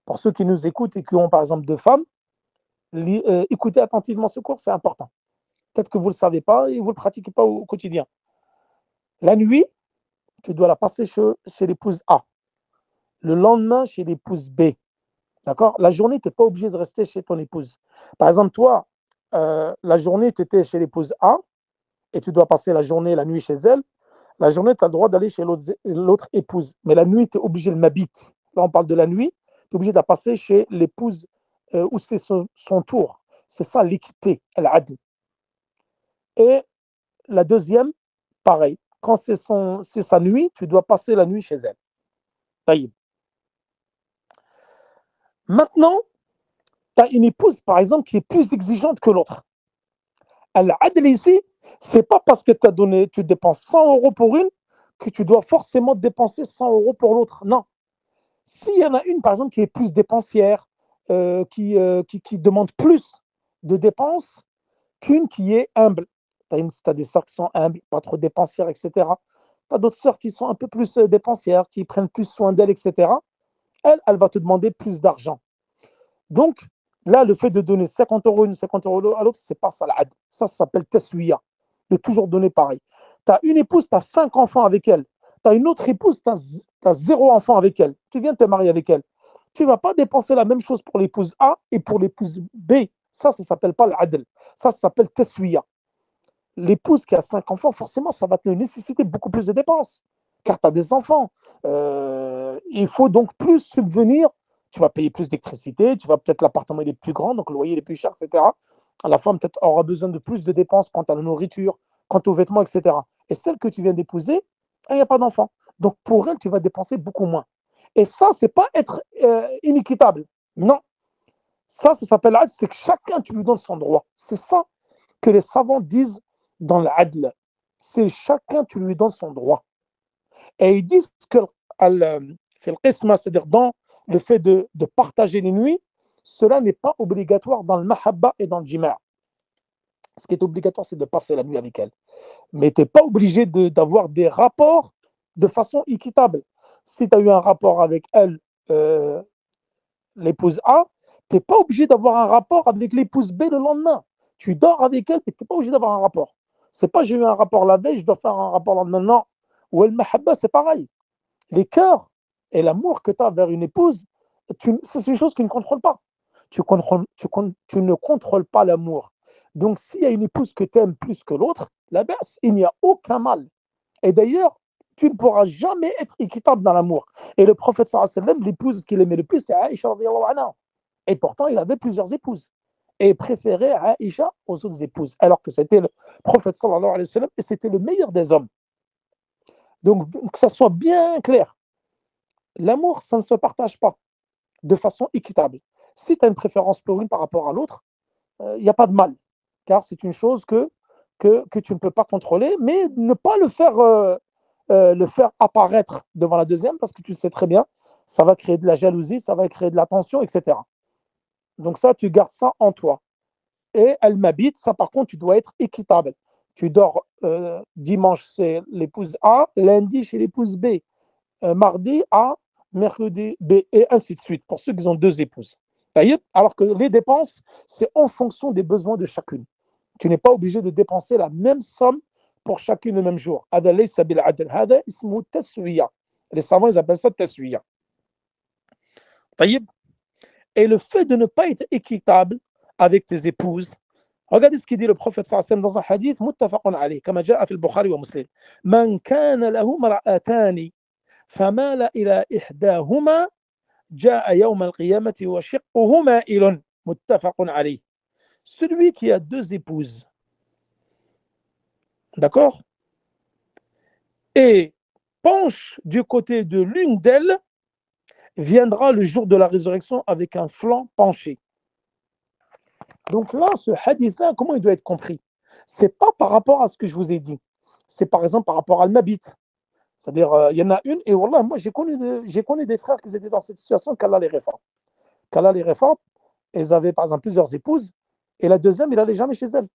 Pour ceux qui nous écoutent et qui ont, par exemple, deux femmes, écoutez attentivement ce cours, c'est important. Peut-être que vous ne le savez pas et vous ne le pratiquez pas au quotidien. La nuit, tu dois la passer chez l'épouse A. Le lendemain, chez l'épouse B. D'accord? La journée, tu n'es pas obligé de rester chez ton épouse. Par exemple, toi, la journée, tu étais chez l'épouse A et tu dois passer la journée, la nuit chez elle. La journée, tu as le droit d'aller chez l'autre épouse. Mais la nuit, tu es obligé de m'habiter. Là, on parle de la nuit. Tu es obligé de passer chez l'épouse où c'est son tour. C'est ça l'équité, l'adl. Et la deuxième, pareil. Quand c'est sa nuit, tu dois passer la nuit chez elle. Taïb. Maintenant, tu as une épouse, par exemple, qui est plus exigeante que l'autre. L'adl ici, c'est pas parce que tu dépenses 100 € pour une que tu dois forcément dépenser 100 € pour l'autre. Non. S'il y en a une, par exemple, qui est plus dépensière, qui demande plus de dépenses qu'une qui est humble. Tu as des sœurs qui sont humbles, pas trop dépensières, etc. Tu as d'autres sœurs qui sont un peu plus dépensières, qui prennent plus soin d'elles, etc. Elle va te demander plus d'argent. Donc, là, le fait de donner 50 € une, 50 € à l'autre, c'est pas ça l'ad. Ça s'appelle tesouya, de toujours donner pareil. Tu as une épouse, tu as 5 enfants avec elle. Tu as une autre épouse, tu as 0 enfant avec elle. Tu viens de te marier avec elle. Tu ne vas pas dépenser la même chose pour l'épouse A et pour l'épouse B. Ça ne s'appelle pas l'adl. Ça s'appelle tesouya. L'épouse qui a 5 enfants, forcément, ça va te nécessiter beaucoup plus de dépenses, car tu as des enfants. Il faut donc plus subvenir. Tu vas payer plus d'électricité, tu vas peut-être l'appartement il est plus grand, donc le loyer il est plus cher, etc. La femme peut-être aura besoin de plus de dépenses quant à la nourriture, quant aux vêtements, etc. Et celle que tu viens d'épouser, il n'y a pas d'enfant. Donc pour elle, tu vas dépenser beaucoup moins. Et ça, c'est pas être inéquitable. Non. Ça s'appelle l'adl, c'est que chacun, tu lui donnes son droit. C'est ça que les savants disent dans l'adl. C'est chacun, tu lui donnes son droit. Et ils disent que c'est-à-dire dans le fait de partager les nuits, cela n'est pas obligatoire dans le mahabba et dans le jima'. Ce qui est obligatoire, c'est de passer la nuit avec elle. Mais tu n'es pas obligé d'avoir des rapports de façon équitable. Si tu as eu un rapport avec elle, l'épouse A, tu n'es pas obligé d'avoir un rapport avec l'épouse B le lendemain. Tu dors avec elle, mais tu n'es pas obligé d'avoir un rapport. C'est pas j'ai eu un rapport la veille, je dois faire un rapport le lendemain. Non. Ou el mahabba, c'est pareil. Les cœurs et l'amour que tu as vers une épouse, c'est une chose que tu ne contrôles pas. Tu ne contrôles pas l'amour. Donc, s'il y a une épouse que tu aimes plus que l'autre, la baisse, il n'y a aucun mal. Et d'ailleurs, tu ne pourras jamais être équitable dans l'amour. Et le prophète, l'épouse qu'il aimait le plus, c'était Aïcha. Et pourtant, il avait plusieurs épouses. Et préférait Aïcha aux autres épouses. Alors que c'était le prophète, et c'était le meilleur des hommes. Donc, que ça soit bien clair. L'amour, ça ne se partage pas de façon équitable. Si tu as une préférence pour une par rapport à l'autre, il n'y a pas de mal, car c'est une chose que tu ne peux pas contrôler, mais ne pas le faire apparaître devant la deuxième, parce que tu sais très bien, ça va créer de la jalousie, ça va créer de la tension, etc. Donc ça, tu gardes ça en toi. Et elle m'habite, ça par contre, tu dois être équitable. Tu dors dimanche, c'est l'épouse A, lundi chez l'épouse B, mardi A, mercredi B, et ainsi de suite, pour ceux qui ont 2 épouses. Alors que les dépenses, c'est en fonction des besoins de chacune. Tu n'es pas obligé de dépenser la même somme pour chacune le même jour. Les savants, ils appellent ça taswiya. Et le fait de ne pas être équitable avec tes épouses, regardez ce qu'il dit le prophète dans un hadith muttafaqun alayh, comme جاء في البخاري ومسلم. من كان له امرأتان فمال إلى إحداهما جاء يوم القيامة وشقه مائل متفق عليه. Celui qui a 2 épouses, d'accord, et penche du côté de l'une d'elles, viendra le jour de la résurrection avec un flanc penché. Donc là, ce hadith-là, comment il doit être compris? C'est pas par rapport à ce que je vous ai dit. C'est par exemple par rapport à l'mabit. C'est-à-dire, il y en a une, et wallah, moi j'ai connu des frères qui étaient dans cette situation, qu'Allah les réforme. Qu'Allah les réforme, ils avaient par exemple plusieurs épouses, et la deuxième, il n'allait jamais chez elle.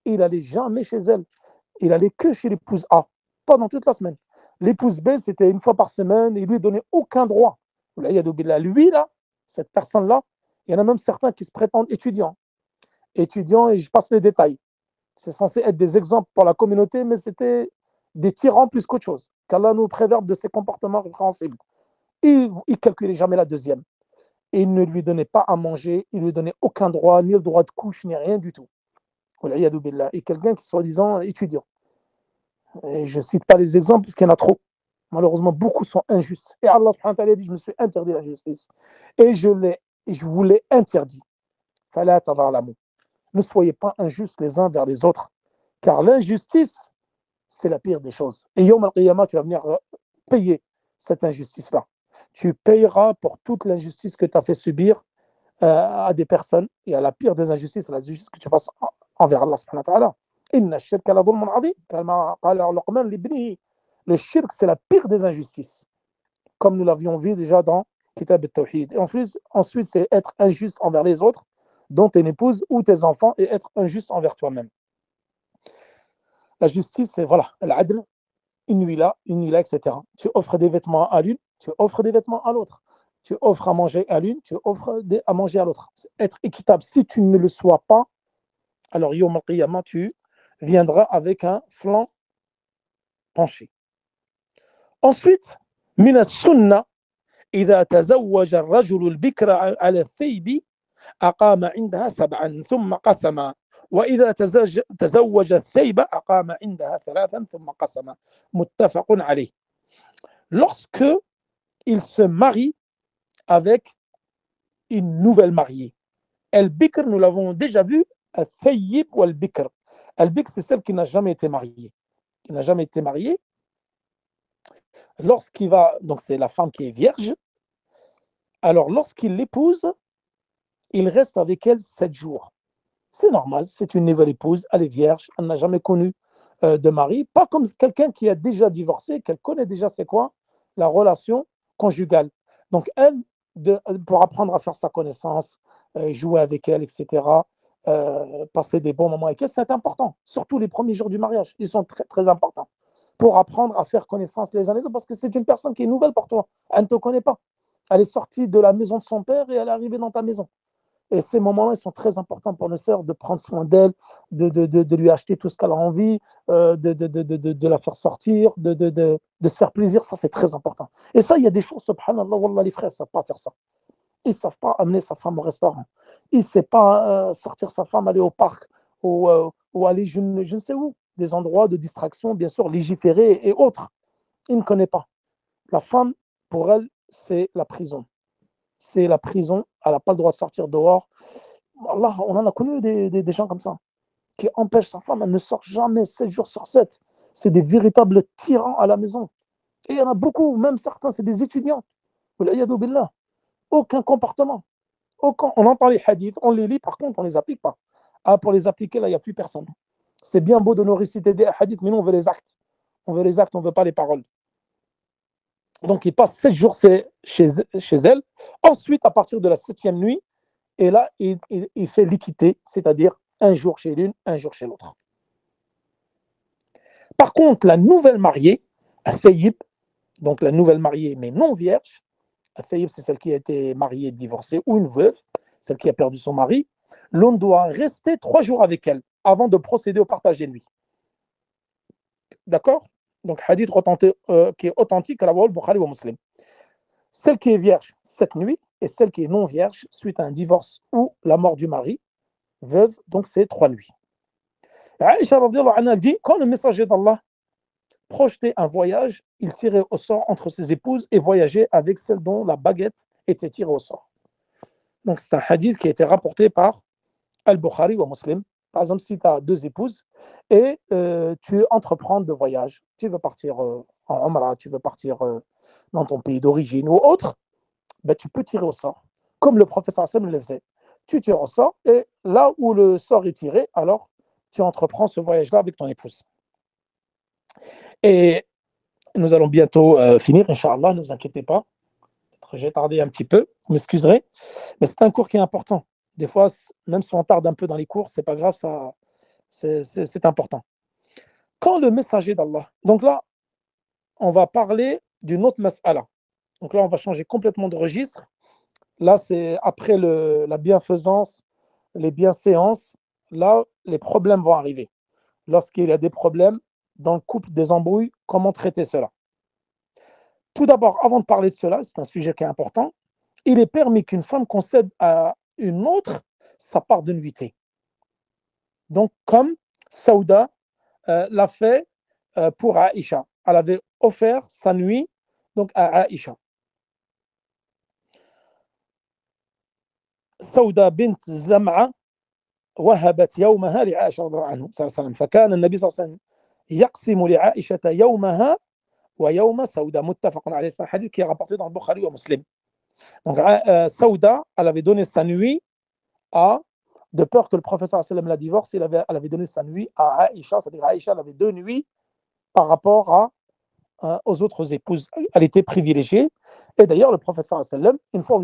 Il n'allait jamais chez elle. Il allait que chez l'épouse A, pendant toute la semaine. L'épouse B, c'était une fois par semaine, il lui donnait aucun droit. Là, il y a lui, là, cette personne-là, il y en a même certains qui se prétendent étudiants. Étudiants, et je passe les détails. C'est censé être des exemples pour la communauté, mais c'était des tyrans plus qu'autre chose. Qu'Allah nous préserve de ces comportements répréhensibles. Il ne calculait jamais la deuxième. et il ne lui donnait pas à manger, il ne lui donnait aucun droit, ni le droit de couche, ni rien du tout. Et quelqu'un qui est soi-disant étudiant. Et je ne cite pas les exemples parce qu'il y en a trop. Malheureusement, beaucoup sont injustes. Et Allah subhanahu wa ta'ala dit, je me suis interdit la justice. Et je vous l'ai interdit. Fala tadhalamu. Ne soyez pas injustes les uns vers les autres. Car l'injustice, c'est la pire des choses. Et Yawm al-Qiyamah, tu vas venir payer cette injustice-là. Tu payeras pour toute l'injustice que tu as fait subir à des personnes. Et à la pire des injustices, la justice que tu fasses envers Allah subhanahu wa ta'ala. Inna shirka la dhulmun adhim, kama qala Luqman libnihi. Le shirk, c'est la pire des injustices, comme nous l'avions vu déjà dans Kitab al-Tawhid. Et ensuite, c'est être injuste envers les autres, dont tes épouses ou tes enfants, et être injuste envers toi-même. La justice, c'est voilà, l'adl, une nuit là, etc. Tu offres des vêtements à l'une, tu offres des vêtements à l'autre. Tu offres à manger à l'une, tu offres à manger à l'autre. Être équitable. Si tu ne le sois pas, alors Yawm al-Qiyamah, tu viendras avec un flanc penché. Ensuite, من السنة إذا تزوج الرجل البكر على الثيب أقام عندها 7 ثم قسم وإذا تزوج الثيب أقام عندها 3 ثم قسم متفق عليه. Lorsque il se marie avec une nouvelle mariée, Al-Bikr, nous l'avons déjà vu, Al-Thayyib ou Al-Bikr. Al-Bikr, c'est celle qui n'a jamais été mariée. Qui n'a jamais été mariée. Lorsqu'il va, donc c'est la femme qui est vierge, alors lorsqu'il l'épouse, il reste avec elle 7 jours. C'est normal, c'est une nouvelle épouse, elle est vierge, elle n'a jamais connu de mari, pas comme quelqu'un qui a déjà divorcé, qu'elle connaît déjà c'est quoi la relation conjugale. Donc elle, pour apprendre à faire sa connaissance, jouer avec elle, etc., passer des bons moments avec elle, c'est important. Surtout les premiers jours du mariage, ils sont très, très importants pour apprendre à faire connaissance les uns les autres, parce que c'est une personne qui est nouvelle pour toi, elle ne te connaît pas. Elle est sortie de la maison de son père et elle est arrivée dans ta maison. Et ces moments-là, ils sont très importants pour nos sœurs, de prendre soin d'elle, de lui acheter tout ce qu'elle a envie, de la faire sortir, de se faire plaisir. Ça, c'est très important. Et ça, il y a des choses, subhanallah, wallah, les frères ne savent pas faire ça. Ils ne savent pas amener sa femme au restaurant. Ils ne savent pas sortir sa femme, aller au parc ou aller je ne sais où. Des endroits de distraction, bien sûr, légiférés et autres. Ils ne connaissent pas. La femme, pour elle, c'est la prison. C'est la prison, elle n'a pas le droit de sortir dehors. Allah, on en a connu des gens comme ça, qui empêchent sa femme, elle ne sort jamais 7 jours sur 7. C'est des véritables tyrans à la maison. Et il y en a beaucoup, même certains, c'est des étudiants. Aucun comportement. On entend les hadiths, on les lit, par contre, on ne les applique pas. Ah, pour les appliquer, là, il n'y a plus personne. C'est bien beau de nous réciter des hadiths, mais nous, on veut les actes. On veut les actes, on ne veut pas les paroles. Donc, il passe 7 jours chez elle. Ensuite, à partir de la 7e nuit, et là, il fait l'équité, c'est-à-dire un jour chez l'une, un jour chez l'autre. Par contre, la nouvelle mariée, Al-Thayyib, donc la nouvelle mariée mais non vierge, Al-Thayyib, c'est celle qui a été mariée, divorcée, ou une veuve, celle qui a perdu son mari, l'on doit rester 3 jours avec elle avant de procéder au partage des nuits. D'accord? Donc, hadith qui est authentique à la Bukhari ou Muslim. Celle qui est vierge cette nuit et celle qui est non vierge suite à un divorce ou la mort du mari, veuve, donc c'est 3 nuits. Aïcha radhiyallahu anha dit, quand le messager d'Allah projetait un voyage, il tirait au sort entre ses épouses et voyageait avec celle dont la baguette était tirée au sort. Donc c'est un hadith qui a été rapporté par Al-Bukhari ou Muslim. Par exemple, si tu as 2 épouses et tu entreprends de voyage, tu veux partir en Umrah, tu veux partir dans ton pays d'origine ou autre, ben, tu peux tirer au sort, comme le professeur Hassan le faisait. Tu tires au sort et là où le sort est tiré, alors tu entreprends ce voyage-là avec ton épouse. Et nous allons bientôt finir, Inch'Allah, ne vous inquiétez pas. J'ai tardé un petit peu, vous m'excuserez, mais c'est un cours qui est important. Des fois, même si on tarde un peu dans les cours, c'est pas grave, ça, c'est important. Quand le messager d'Allah, donc là, on va parler d'une autre mas'ala. Donc là, on va changer complètement de registre. Là, c'est après la bienfaisance, les bienséances, là, les problèmes vont arriver. Lorsqu'il y a des problèmes dans le couple, des embrouilles, comment traiter cela? Tout d'abord, avant de parler de cela, c'est un sujet qui est important, il est permis qu'une femme concède à une autre sa part de nuitée. Donc, comme Saouda l'a fait pour Aïcha. Elle avait offert sa nuit donc, à Aïcha. Saouda bint Zam'a وهبت يومها لعائشة رضي الله عنه صلى الله عليه وسلم فكان النبي صلى الله عليه وسلم يقسم لعائشة يومها ويوم سودة متفق عليه. C'est un hadith qui est rapporté dans le Bukhari ou Muslim. Donc Saouda, elle avait donné sa nuit à, de peur que le prophète sallallahu alayhi wa sallam la divorce, elle avait donné sa nuit à Aïcha, c'est-à-dire Aïcha elle avait 2 nuits par rapport aux autres épouses. Elle était privilégiée. Et d'ailleurs, le prophète sallallahu alayhi wa sallam, une fois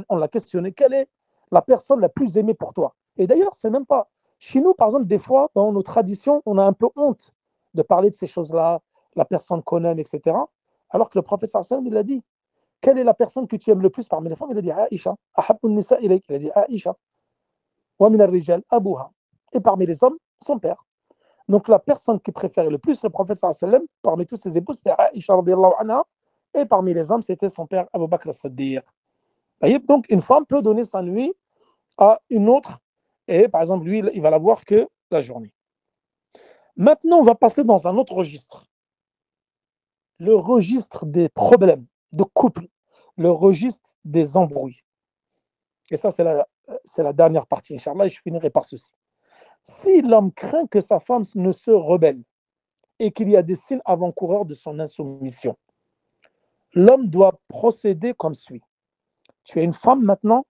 on l'a questionné, quelle est la personne la plus aimée pour toi? Et d'ailleurs, c'est même pas. Chez nous, par exemple, des fois, dans nos traditions, on a un peu honte de parler de ces choses-là, la personne qu'on aime, etc. Alors que le prophète sallallahu alayhi wa sallam, il a dit, quelle est la personne que tu aimes le plus parmi les femmes? Il a dit Aïcha. Ahabbun nisa ilayk. Il a dit Aïcha. Wa min ar-rijal abuha. Et parmi les hommes, son père. Donc la personne qui préférait le plus le prophète sallallahu alayhi wa sallam, parmi tous ses épouses, c'était Aïcha radiyallahu anha. Et parmi les hommes, c'était son père Abu Bakr as-Siddiq. Donc une femme peut donner sa nuit à une autre. Et par exemple, lui, il va la voir que la journée. Maintenant, on va passer dans un autre registre. Le registre des problèmes de couple. Le registre des embrouilles. Et ça, c'est la dernière partie, Inch'Allah, et je finirai par ceci. Si l'homme craint que sa femme ne se rebelle et qu'il y a des signes avant-coureurs de son insoumission, l'homme doit procéder comme suit. Tu es une femme maintenant,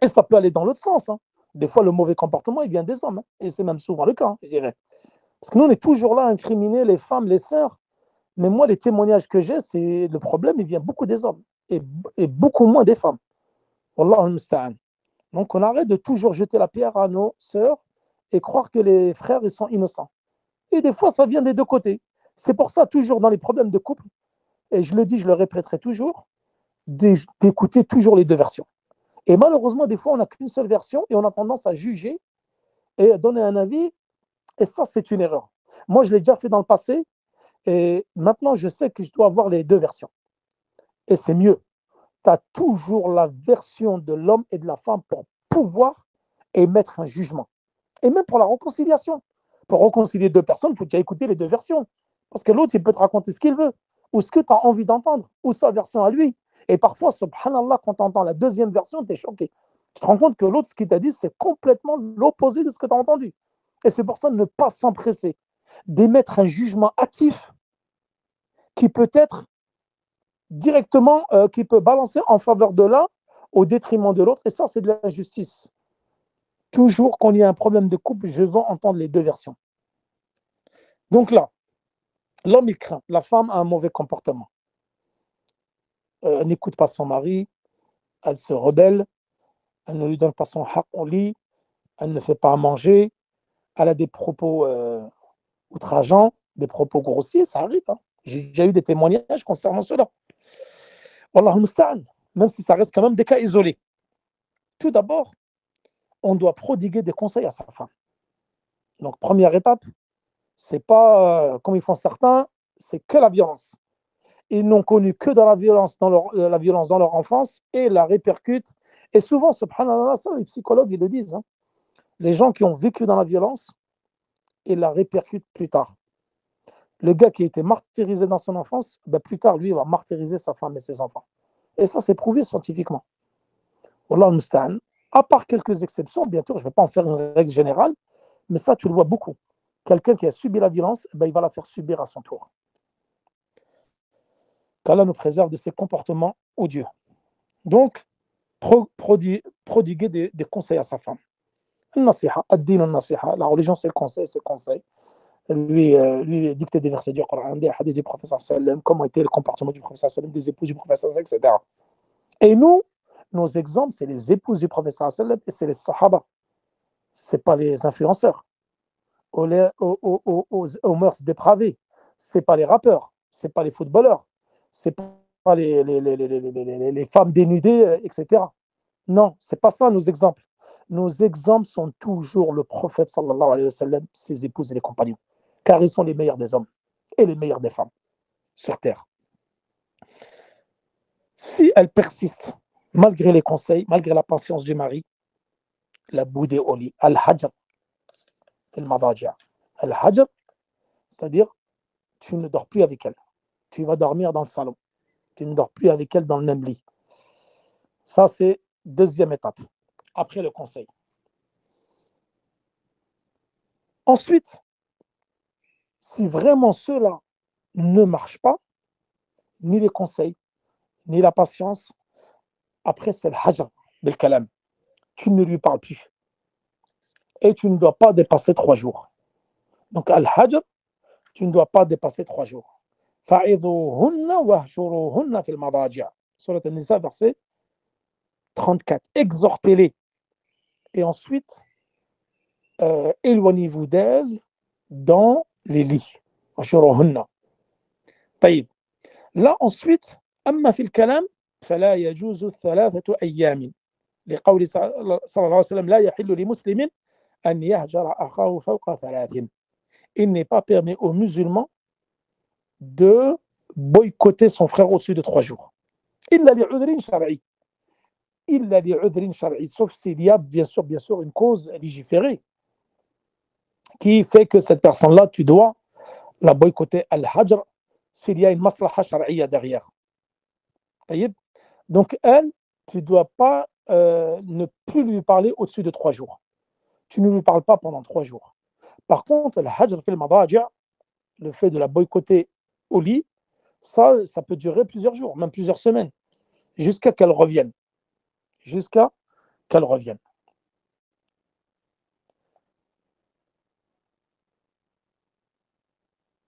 et ça peut aller dans l'autre sens. Hein. Des fois, le mauvais comportement, il vient des hommes, hein, et c'est même souvent le cas, hein, je dirais. Parce que nous, on est toujours là à incriminer les femmes, les sœurs, mais moi, les témoignages que j'ai, c'est le problème, il vient beaucoup des hommes, et beaucoup moins des femmes. Wallahu musta'an. Donc, on arrête de toujours jeter la pierre à nos sœurs et croire que les frères, ils sont innocents. Et des fois, ça vient des deux côtés. C'est pour ça, toujours dans les problèmes de couple, et je le dis, je le répéterai toujours, d'écouter toujours les deux versions. Et malheureusement, des fois, on n'a qu'une seule version et on a tendance à juger et à donner un avis. Et ça, c'est une erreur. Moi, je l'ai déjà fait dans le passé et maintenant, je sais que je dois avoir les deux versions. Et c'est mieux. Tu as toujours la version de l'homme et de la femme pour pouvoir émettre un jugement. Et même pour la réconciliation. Pour réconcilier deux personnes, il faut déjà écouter les deux versions. Parce que l'autre, il peut te raconter ce qu'il veut, ou ce que tu as envie d'entendre, ou sa version à lui. Et parfois, subhanallah, quand tu entends la deuxième version, tu es choqué. Tu te rends compte que l'autre, ce qu'il t'a dit, c'est complètement l'opposé de ce que tu as entendu. Et c'est pour ça de ne pas s'empresser d'émettre un jugement hâtif qui peut être directement, qui peut balancer en faveur de l'un au détriment de l'autre. Et ça, c'est de l'injustice. Toujours quand il y a un problème de couple, je veux entendre les deux versions. Donc là, l'homme, il craint. La femme a un mauvais comportement. Elle n'écoute pas son mari, elle se rebelle, elle ne lui donne pas son haq au lit, elle ne fait pas à manger, elle a des propos outrageants, des propos grossiers, ça arrive. Hein. J'ai déjà eu des témoignages concernant cela. Wallahu musta'an, même si ça reste quand même des cas isolés. Tout d'abord, on doit prodiguer des conseils à sa femme. Donc, première étape, c'est pas comme ils font certains, c'est que la violence. Ils n'ont connu que dans la violence dans leur enfance et la répercutent. Et souvent, subhanallah, ça, les psychologues, ils le disent. Hein, les gens qui ont vécu dans la violence, ils la répercutent plus tard. Le gars qui a été martyrisé dans son enfance, ben plus tard, lui, il va martyriser sa femme et ses enfants. Et ça, c'est prouvé scientifiquement. Wallah musta'an. À part quelques exceptions, bien sûr, je ne vais pas en faire une règle générale, mais ça, tu le vois beaucoup. Quelqu'un qui a subi la violence, ben, il va la faire subir à son tour. Qu'Allah nous préserve de ces comportements odieux. Donc, prodiguer des conseils à sa femme. La religion, c'est le conseil, c'est le conseil. Lui dicter des versets du Coran, des hadiths du prophète sallam, comment était le comportement du prophète sallam, des épouses du prophète sallam, etc. Et nous, nos exemples, c'est les épouses du prophète sallam et c'est les sahaba. Ce n'est pas les influenceurs, aux mœurs dépravées. Ce n'est pas les rappeurs, ce n'est pas les footballeurs, ce n'est pas les femmes dénudées, etc. Non, ce n'est pas ça nos exemples. Nos exemples sont toujours le prophète sallallahu alayhi wa sallam, ses épouses et les compagnons. Car ils sont les meilleurs des hommes et les meilleurs des femmes sur terre. Si elles persistent malgré les conseils, malgré la patience du mari, la boudée au lit. Al-hajr, al-madaja. Al-hajr, c'est-à-dire tu ne dors plus avec elle. Tu vas dormir dans le salon. Tu ne dors plus avec elle dans le même lit. Ça, c'est deuxième étape, après le conseil. Ensuite, si vraiment cela ne marche pas, ni les conseils, ni la patience, après c'est le hajr, bil kalam. Tu ne lui parles plus. Et tu ne dois pas dépasser 3 jours. Donc, al-hajr, tu ne dois pas dépasser 3 jours. فَعِظُوهُنَّ وَهْجُرُوهُنَّ فِي الْمَضَاجِعِ. Surat An-Nisa, verset 34. Exhortez-les. Et ensuite, éloignez-vous d'elles dans les lits. وَهْجُرُوهُنَّ. طيب. Là, ensuite, أما في الكلام فلا يجوز 3 أيام لقول صلى الله عليه وسلم لا يحل لمسلم أن يهجر أخاه فوق 3. Il n'est pas permis aux musulmans de boycotter son frère au-dessus de 3 jours. إلا لعذر شرعي. إلا لعذر شرعي. Sauf s'il y a bien sûr une cause légiférée qui fait que cette personne-là, tu dois la boycotter. Al-hajr, s'il y a une maslaha shar'iyya derrière. Donc elle, tu ne dois pas ne plus lui parler au-dessus de 3 jours. Tu ne lui parles pas pendant 3 jours. Par contre, le hajr fil madaji', le fait de la boycotter au lit, ça peut durer plusieurs jours, même plusieurs semaines, jusqu'à qu'elle revienne. Jusqu'à qu'elle revienne.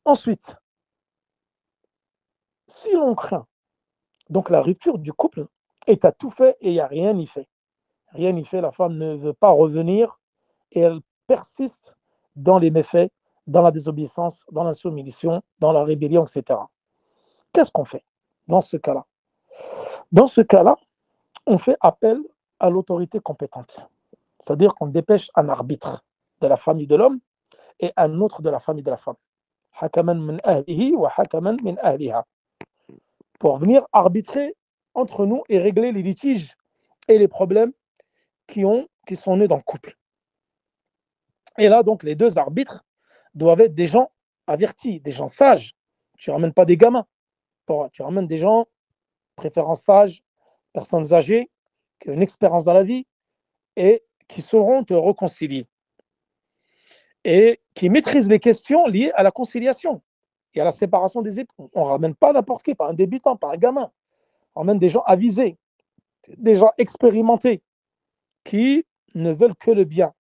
Ensuite, si l'on craint donc la rupture du couple, et tu as tout fait et il n'y a rien n'y fait. Rien n'y fait, la femme ne veut pas revenir et elle persiste dans les méfaits, dans la désobéissance, dans l'insoumission, dans la rébellion, etc. Qu'est-ce qu'on fait dans ce cas-là? Dans ce cas-là, on fait appel à l'autorité compétente. C'est-à-dire qu'on dépêche un arbitre de la famille de l'homme et un autre de la famille de la femme. Hakaman min ahlihi wa hakaman min ahliha. Pour venir arbitrer entre nous et régler les litiges et les problèmes qui sont nés dans le couple. Et là, donc, les deux arbitres doivent être des gens avertis, des gens sages. Tu ne ramènes pas des gamins. Tu ramènes des gens, préférence sages, personnes âgées, qui ont une expérience dans la vie et qui sauront te réconcilier. Et qui maîtrisent les questions liées à la conciliation et à la séparation des époux. On ne ramène pas n'importe qui, pas un débutant, pas un gamin. On ramène des gens avisés, des gens expérimentés, qui ne veulent que le bien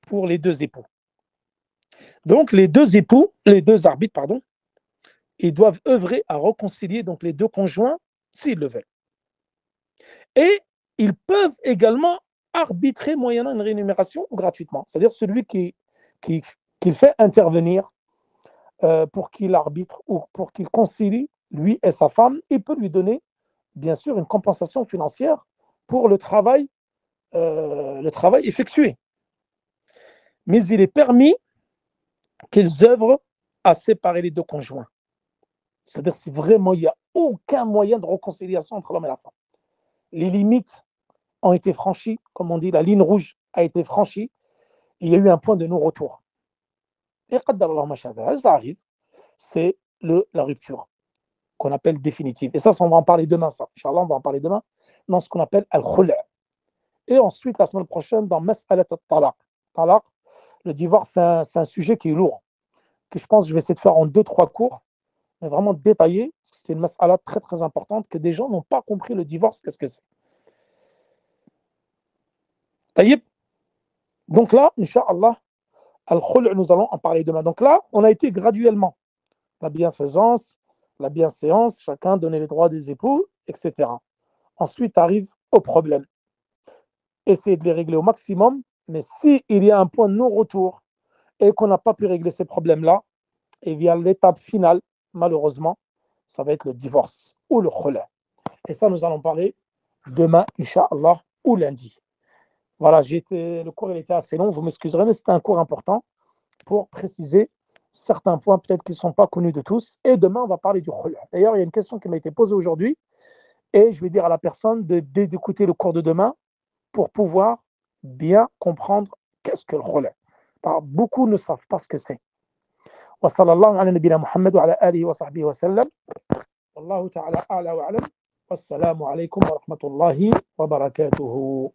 pour les deux époux. Donc, les deux arbitres, ils doivent œuvrer à réconcilier donc les deux conjoints s'ils le veulent. Et ils peuvent également arbitrer moyennant une rémunération ou gratuitement. C'est-à-dire celui qui fait intervenir pour qu'il arbitre ou pour qu'il concilie lui et sa femme, il peut lui donner bien sûr une compensation financière pour le travail effectué. Mais il est permis qu'ils œuvrent à séparer les deux conjoints. C'est-à-dire si vraiment il n'y a aucun moyen de réconciliation entre l'homme et la femme. Les limites ont été franchies, comme on dit, la ligne rouge a été franchie, et il y a eu un point de non-retour. Et ça arrive, c'est la rupture, qu'on appelle définitive. Et ça, on va en parler demain, ça. Inch'Allah, on va en parler demain, dans ce qu'on appelle al-khul'. Et ensuite, la semaine prochaine, dans Mas'alat al-talaq. Talaq, le divorce, c'est un sujet qui est lourd, que je pense que je vais essayer de faire en 2-3 cours, mais vraiment détaillé. C'est une mas'ala très très importante que des gens n'ont pas compris le divorce, qu'est-ce que c'est. Taïb. Donc là, Inch'Allah, al-khul', nous allons en parler demain. Donc là, on a été graduellement. La bienfaisance, la bienséance, chacun donner les droits des époux, etc. Ensuite arrive au problème. Essayer de les régler au maximum, mais s'il y a un point de non-retour et qu'on n'a pas pu régler ces problèmes-là, et bien l'étape finale, malheureusement, ça va être le divorce ou le khul'. Et ça, nous allons parler demain, Inch'Allah, ou lundi. Voilà, le cours il était assez long, vous m'excuserez, mais c'était un cours important pour préciser certains points peut-être qui ne sont pas connus de tous. Et demain, on va parler du khul'. D'ailleurs, il y a une question qui m'a été posée aujourd'hui Et je vais dire à la personne d'écouter le cours de demain pour pouvoir bien comprendre qu'est-ce que le khul'. Beaucoup ne savent pas ce que c'est. Wa sallallahu ala nabina Muhammad wa ala alihi wa sahbihi wa sallam. Wallahu ta'ala a'la wa a'lam. Wassalamu alaykum wa rahmatullahi wa barakatuhu.